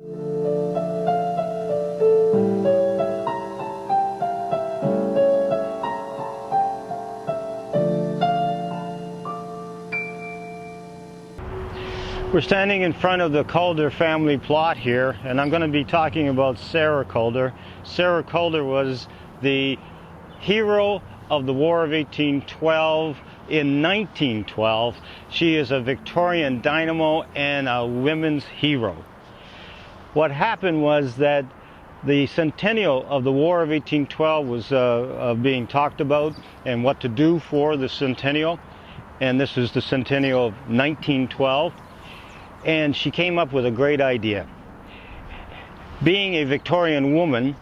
We're standing in front of the Calder family plot here, and I'm going to be talking about Sarah Calder. Sarah Calder was the hero of the War of 1812 in 1912. She is a Victorian dynamo and a women's hero. What happened was that the centennial of the War of 1812 was being talked about and what to do for the centennial, and this is the centennial of 1912. And she came up with a great idea. Being a Victorian woman,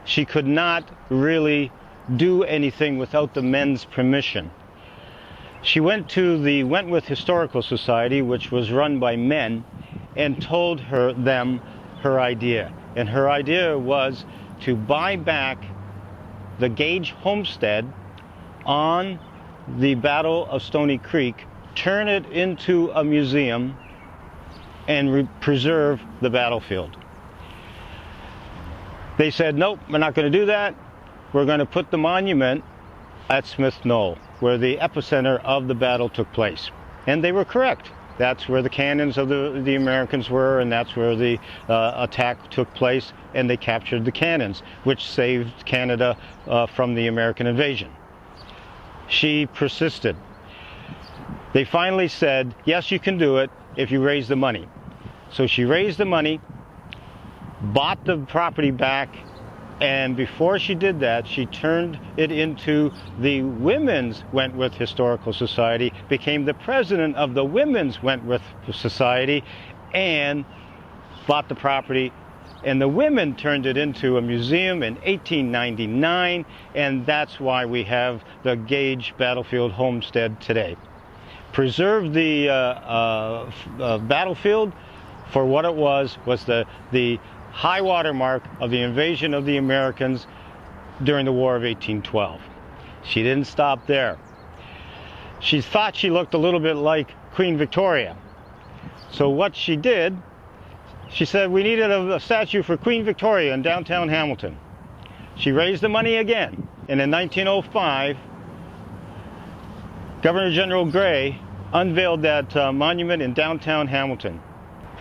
she could not really do anything without the men's permission. She went to the Wentworth Historical Society, which was run by men, and told them her idea. And her idea was to buy back the Gage homestead on the Battle of Stony Creek, turn it into a museum, and preserve the battlefield. They said, nope, we're not going to do that. We're going to put the monument at Smith Knoll, where the epicenter of the battle took place. And they were correct. That's where the cannons of the Americans were, and that's where the attack took place, and they captured the cannons, which saved Canada from the American invasion. She persisted. They finally said, yes, you can do it if you raise the money. So she raised the money, bought the property back, and before she did that, she turned it into the Women's Wentworth Historical Society, became the president of the Women's Wentworth Society, and bought the property. And the women turned it into a museum in 1899, and that's why we have the Gage Battlefield Homestead today. Preserve the battlefield for what it was the high water mark of the invasion of the Americans during the War of 1812. She didn't stop there. She thought she looked a little bit like Queen Victoria. So what she did, she said we needed a statue for Queen Victoria in downtown Hamilton. She raised the money again, and in 1905, Governor General Gray unveiled that monument in downtown Hamilton.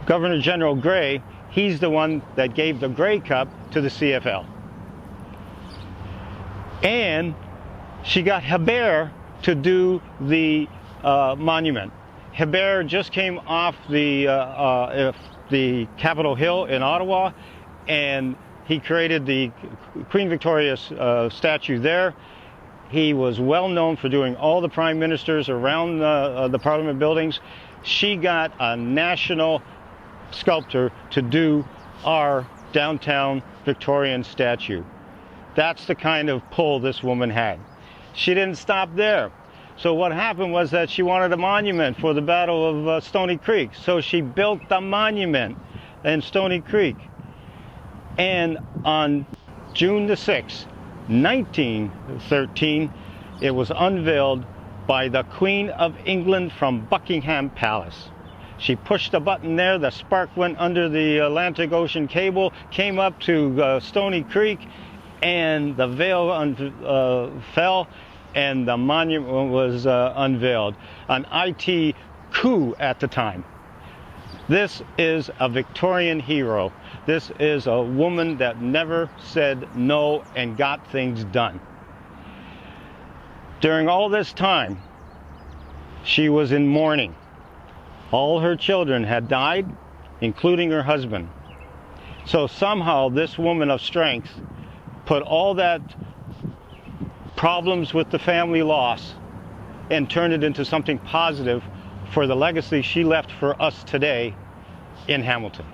Governor General Gray, he's the one that gave the Grey Cup to the CFL. And she got Hebert to do the monument. Hebert just came off the Capitol Hill in Ottawa, and he created the Queen Victoria statue there. He was well known for doing all the prime ministers around the Parliament buildings. She got a national sculptor to do our downtown Victorian statue. That's the kind of pull this woman had. She didn't stop there. So what happened was that she wanted a monument for the Battle of Stony Creek. So she built the monument in Stony Creek. And on June the 6th, 1913, it was unveiled by the Queen of England from Buckingham Palace. She pushed a button there, the spark went under the Atlantic Ocean cable, came up to Stony Creek, and the veil fell, and the monument was unveiled. An IT coup at the time. This is a Victorian hero. This is a woman that never said no and got things done. During all this time, she was in mourning. All her children had died, including her husband. So somehow this woman of strength put all that problems with the family loss and turned it into something positive for the legacy she left for us today in Hamilton.